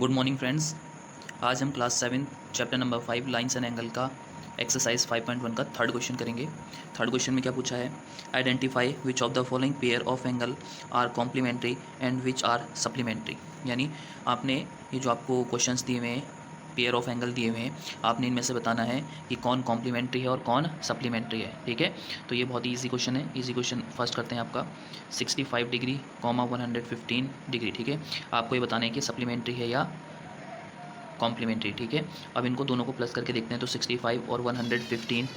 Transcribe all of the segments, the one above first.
Good morning friends. आज हम class 7 chapter number 5 lines and angle का एक्सरसाइज 5.1 का थर्ड क्वेश्चन करेंगे। थर्ड क्वेश्चन में क्या पूछा है, identify which of the following pair of angle are complementary and which are supplementary. यानी आपने ये जो आपको क्वेश्चंस दिए हुए हैं, पेयर ऑफ एंगल दिए हुए हैं, आपने इनमें से बताना है कि कौन कॉम्प्लीमेंट्री है और कौन सप्लीमेंट्री है। ठीक है, तो ये बहुत ही ईजी क्वेश्चन है। ईजी क्वेश्चन फर्स्ट करते हैं आपका 65 डिग्री कॉमा 115 डिग्री। ठीक है, आपको ये बताना है कि सप्लीमेंट्री है या कॉम्प्लीमेंट्री। ठीक है, अब इनको दोनों को प्लस करके देखते हैं। तो 65 और 115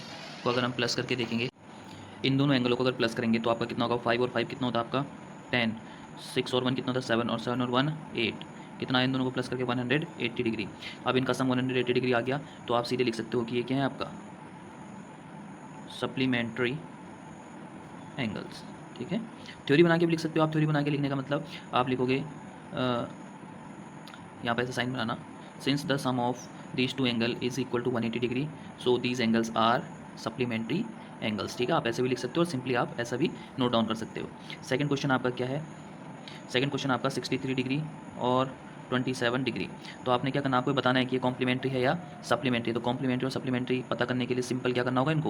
को अगर हम प्लस करके देखेंगे, इन दोनों एंगलों को अगर प्लस करेंगे तो आपका कितना होगा, 5 और 5 कितना होता है आपका 10, 6 और 1 कितना होता है 7 और 7 और 1 8, कितना है इन दोनों को प्लस करके 180 डिग्री। अब इनका सम 180 डिग्री आ गया, तो आप सीधे लिख सकते हो कि ये क्या है आपका सप्लीमेंट्री एंगल्स। ठीक है, थ्योरी बना के भी लिख सकते हो आप। थ्योरी बना के लिखने का मतलब आप लिखोगे यहाँ पर ऐसे साइन बनाना, since the sum of these two angle is equal to 180 degree so these angles are supplementary angles. ठीक है, आप ऐसे भी लिख सकते हो और सिंपली आप ऐसा भी नोट डाउन कर सकते हो। सेकंड क्वेश्चन आपका क्या है, सेकंड क्वेश्चन आपका 63 डिग्री और 27 डिग्री। तो आपने क्या करना, आपको बताना है कि ये कॉम्प्लीमेंट्री है या सप्लीमेंट्री। तो कॉम्प्लीमेंट्री और सप्लीमेंट्री पता करने के लिए सिंपल क्या करना होगा, इनको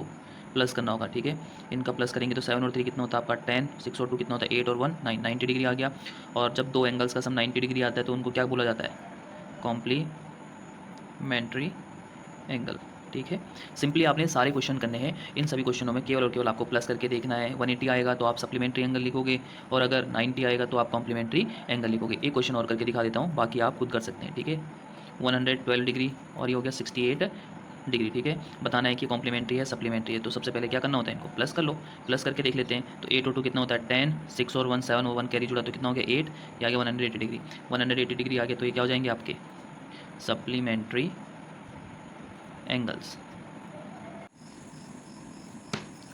प्लस करना होगा। ठीक है, इनका प्लस करेंगे तो 7 और 3 कितना होता है आपका 10, 6 और 2 कितना होता है 8 और 1 9, 90 डिग्री आ गया। और जब दो एंगल्स का सम 90 डिग्री आता है तो उनको क्या बोला जाता है, कॉम्प्लीमेंट्री एंगल। ठीक है, सिंपली आपने सारे क्वेश्चन करने हैं। इन सभी क्वेश्चनों में केवल और केवल आपको प्लस करके देखना है। 180 आएगा तो आप सप्लीमेंट्री एंगल लिखोगे, और अगर 90 आएगा तो आप कॉम्प्लीमेंट्री एंगल लिखोगे। एक क्वेश्चन और करके दिखा देता हूँ, बाकी आप खुद कर सकते हैं। ठीक है, 112 डिग्री और ये हो गया 68 डिग्री। ठीक है, बताना है कि कॉम्प्लीमेंट्री है सप्लीमेंट्री है। तो सबसे पहले क्या करना होता है, इनको प्लस कर लो। प्लस करके देख लेते हैं, तो 8 और 2 कितना होता है 10, 6 और 1 7 और 1 कैरी जुड़ा तो कितना हो गया 8, ये आ गया 180 डिग्री। 180 डिग्री आ गया तो ये क्या हो जाएंगे आपके सप्लीमेंट्री एंगल्स।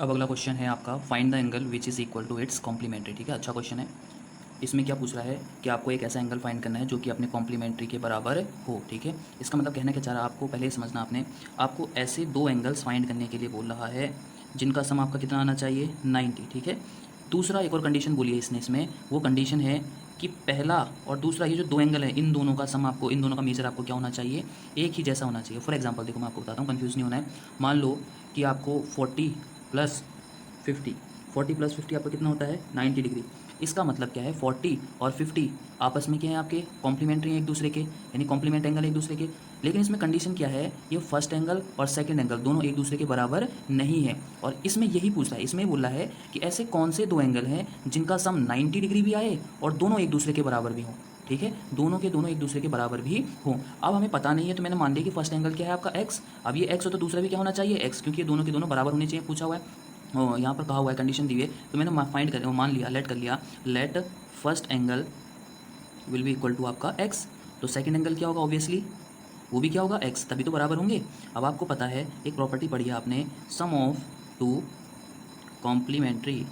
अब अगला क्वेश्चन है आपका, find the angle which is equal to its complementary. ठीक है, अच्छा क्वेश्चन है। इसमें क्या पूछ रहा है कि आपको एक ऐसा एंगल फाइंड करना है जो कि अपने कॉम्प्लीमेंट्री के बराबर हो। ठीक है, इसका मतलब कहना क्या चाह रहा है, आपको पहले ही समझना आपने, आपको ऐसे दो एंगल्स फाइंड करने के लिए बोल रहा है जिनका सम आपका कितना आना चाहिए 90। ठीक है, दूसरा एक और कंडीशन बोली है इसने, इसमें वो कंडीशन है कि पहला और दूसरा ये जो दो एंगल है, इन दोनों का सम आपको, इन दोनों का मेजर आपको क्या होना चाहिए, एक ही जैसा होना चाहिए। फॉर एग्जांपल देखो, मैं आपको बताता हूँ, कंफ्यूज नहीं होना है। मान लो कि आपको 40 प्लस 50, 40 प्लस 50 आपका कितना होता है 90 डिग्री। इसका मतलब क्या है, 40 और 50 आपस में क्या है आपके कॉम्प्लीमेंट्री हैं एक दूसरे के, यानी कॉम्प्लीमेंट एंगल एक दूसरे के। लेकिन इसमें कंडीशन क्या है, ये फर्स्ट एंगल और सेकंड एंगल दोनों एक दूसरे के बराबर नहीं है। और इसमें यही पूछ रहा है, इसमें बोल रहा है कि ऐसे कौन से दो एंगल हैं जिनका सम 90 डिग्री भी आए और दोनों एक दूसरे के बराबर भी हों। ठीक है, दोनों के दोनों एक दूसरे के बराबर भी हों। अब हमें पता नहीं है, तो मैंने मान लिया कि फर्स्ट एंगल क्या है आपका x। अब ये x हो तो दूसरा भी क्या होना चाहिए x, क्योंकि ये दोनों के दोनों बराबर होने चाहिए, पूछा हुआ है। यहाँ पर कहा हुआ है, कंडीशन दी हुई है, तो मैंने फाइंड कर मान लिया, लेट कर लिया, let first angle will be equal to आपका x। तो सेकंड एंगल क्या होगा, ऑब्वियसली वो भी क्या होगा x, तभी तो बराबर होंगे। अब आपको पता है, एक प्रॉपर्टी पढ़ी है आपने, sum of two complementary,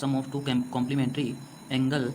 sum of two complementary angle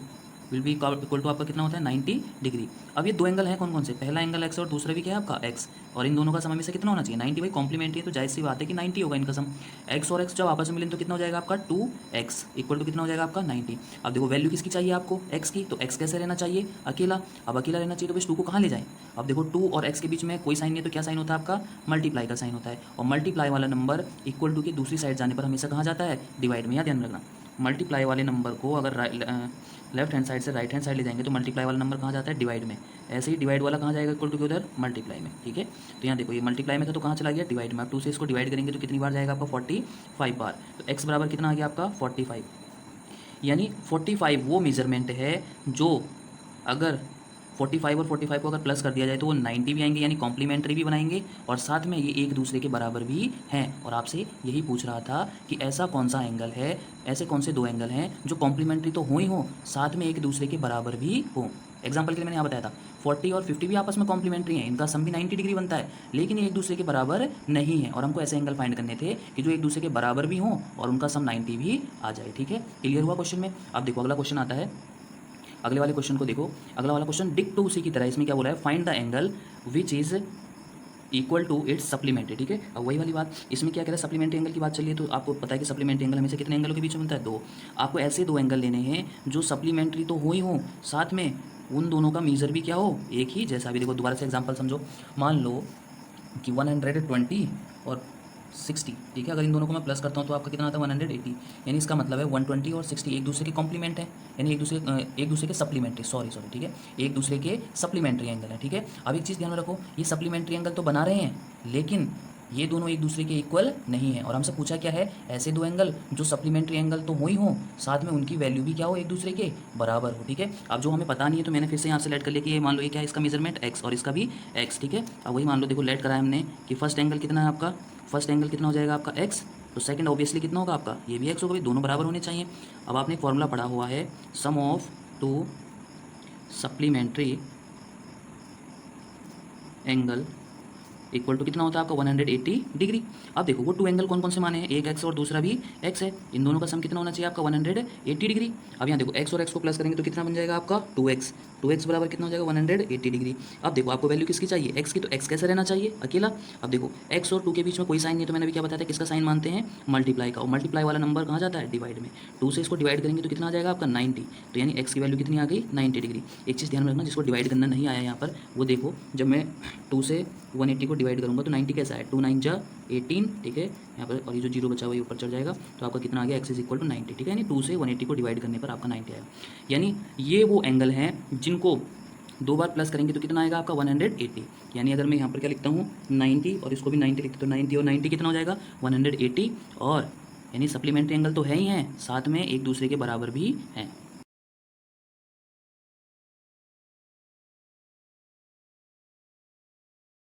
will be equal to आपका कितना होता है 90 डिग्री। अब ये दो एंगल हैं कौन कौन से, पहला एंगल x और दूसरा भी क्या है आपका x, और इन दोनों का सम में से कितना होना चाहिए 90। भाई कॉम्प्लीमेंट्री है तो जाहिर सी बात है कि 90 होगा इनका सम। x और x जब आपस में मिलें तो कितना हो जाएगा आपका 2x इक्वल टू कितना हो जाएगा आपका 90। अब देखो वैल्यू किसकी चाहिए आपको, x की, तो x कैसे रहना चाहिए अकेला। अब अकेला रहना चाहिए तो बस 2 को कहाँ ले जाएं। अब देखो 2 और x के बीच में कोई साइन नहीं है, तो क्या साइन होता है आपका मल्टीप्लाई का साइन होता है। और मल्टीप्लाई वाला नंबर इक्वल टू की दूसरी साइड जाने पर हमेशा कहाँ जाता है, डिवाइड में। याद ध्यान रखना, मल्टीप्लाई वाले नंबर को अगर लेफ्ट हैंड साइड से राइट हैंड साइड ले जाएंगे तो मल्टीप्लाई वाला नंबर कहाँ जाता है, डिवाइड में। ऐसे ही डिवाइड वाला कहाँ जाएगा, इक्वल टू के उधर मल्टीप्लाई में। ठीक है, तो यहाँ देखो ये मल्टीप्लाई में था तो कहाँ चला गया, डिवाइड में। आप 2 से इसको डिवाइड करेंगे तो कितनी बार जाएगा आपका 45 बार। तो x बराबर कितना आ गया आपका 45, यानी 45 वो मेजरमेंट है जो अगर 45 और 45 को अगर प्लस कर दिया जाए तो वो 90 भी आएंगे, यानी कॉम्प्लीमेंट्री भी बनाएंगे, और साथ में ये एक दूसरे के बराबर भी हैं। और आपसे यही पूछ रहा था कि ऐसा कौन सा एंगल है, ऐसे कौन से दो एंगल हैं जो कॉम्प्लीमेंट्री तो हो ही हो, साथ में एक दूसरे के बराबर भी हो। एग्जाम्पल के लिए मैंने यहाँ बताया था 40 और 50 भी आपस में कॉम्प्लीमेंट्री हैं, इनका सम भी 90 डिग्री बनता है, लेकिन ये एक दूसरे के बराबर नहीं है। और हमको ऐसे एंगल फाइंड करने थे कि जो एक दूसरे के बराबर भी हों और उनका सम 90 भी आ जाए। ठीक है, क्लियर हुआ क्वेश्चन में। अब देखो अगला क्वेश्चन आता है, अगले वाले क्वेश्चन को देखो। अगला वाला क्वेश्चन डिक टू उसी की तरह, इसमें क्या बोला है, find the angle which is equal to its supplementary. ठीक है, अब वही वाली बात, इसमें क्या कह रहा है, सप्लीमेंट्री एंगल की बात चलिए, तो आपको पता है कि सप्लीमेंट्री एंगल हमेशा कितने एंगलों के बीच में बनता है, दो। आपको ऐसे दो एंगल लेने हैं जो सप्लीमेंट्री तो हो ही हो, साथ में उन दोनों का मीज़र भी क्या हो, एक ही जैसा। अभी देखो दोबारा से एग्जांपल समझो, मान लो कि 120 और 60, ठीक है। अगर इन दोनों को मैं प्लस करता हूँ तो आपका कितना आता है 180, यानी इसका मतलब है 120 और 60 एक दूसरे के कॉम्प्लीमेंट है, यानी एक दूसरे के सप्लीमेंट्री, सॉरी ठीक है, एक दूसरे के सप्लीमेंट्री एंगल है, ठीक है। अब एक चीज़ ध्यान में रखो, ये सप्लीमेंट्री एंगल तो बना रहे हैं लेकिन ये दोनों एक दूसरे के इक्वल नहीं है। और हमसे पूछा क्या है, ऐसे दो एंगल जो सप्लीमेंट्री एंगल तो हो ही हो, साथ में उनकी वैल्यू भी क्या हो, एक दूसरे के बराबर हो, ठीक है। अब जो हमें पता नहीं है तो मैंने फिर से यहाँ से लेट कर लिया कि ये मान लो ये क्या है, इसका मेजरमेंट x और इसका भी x, ठीक है। अब वही मान लो, देखो लेट कराया हमने कि फर्स्ट एंगल कितना है आपका, फर्स्ट एंगल कितना हो जाएगा आपका x, तो सेकंड ऑब्वियसली कितना होगा आपका, ये भी x होगा, भाई दोनों बराबर होने चाहिए। अब आपने एक फॉर्मूला पढ़ा हुआ है, sum of two supplementary angle equal to कितना होता है आपका 180 डिग्री। अब देखो वो टू एंगल कौन कौन से माने हैं, एक एक्स और दूसरा भी एक्स है, इन दोनों का सम कितना होना चाहिए आपका 180 डिग्री। अब यहाँ देखो एक्स और एक्स को प्लस करेंगे तो कितना बन जाएगा आपका 2x, 2x बराबर कितना हो जाएगा 180 डिग्री। अब देखो आपको वैल्यू किसकी चाहिए, एक्स की, तो एक्स कैसे रहना चाहिए अकेला। अब देखो एक्स और 2 के बीच में कोई साइन नहीं है, तो मैंने भी क्या बताया था, किसका साइन मानते हैं, मल्टीप्लाई का, और मल्टीप्लाई वाला नंबर कहाँ जाता है, डिवाइड में। 2 से इसको डिवाइड करेंगे तो कितना आ जाएगा आपका 90, तो यानी एक्स की वैल्यू कितनी आ गई 90 डिग्री। एक चीज़ ध्यान में रखना, जिसको डिवाइड करना नहीं आया यहाँ पर वो देखो, जब मैं 2 से 180 को डिवाइड करूँगा तो 90 कैसा है, 2 9 जा 18, ठीक है यहाँ पर, और ये जो जीरो बचा हुआ है ऊपर चढ़ जाएगा, तो आपका कितना आ गया x इज इक्वल टू 90, ठीक है। यानी 2 से 180 को डिवाइड करने पर आपका 90 आएगा। यानी ये वो एंगल हैं जिनको दो बार प्लस करेंगे तो कितना आएगा आपका 180। यानी अगर मैं यहाँ पर क्या लिखता हूँ 90 और इसको भी 90 लिखते तो 90 और 90 कितना हो जाएगा 180, और यानी सप्लीमेंट्री एंगल तो है ही हैं, साथ में एक दूसरे के बराबर भी हैं।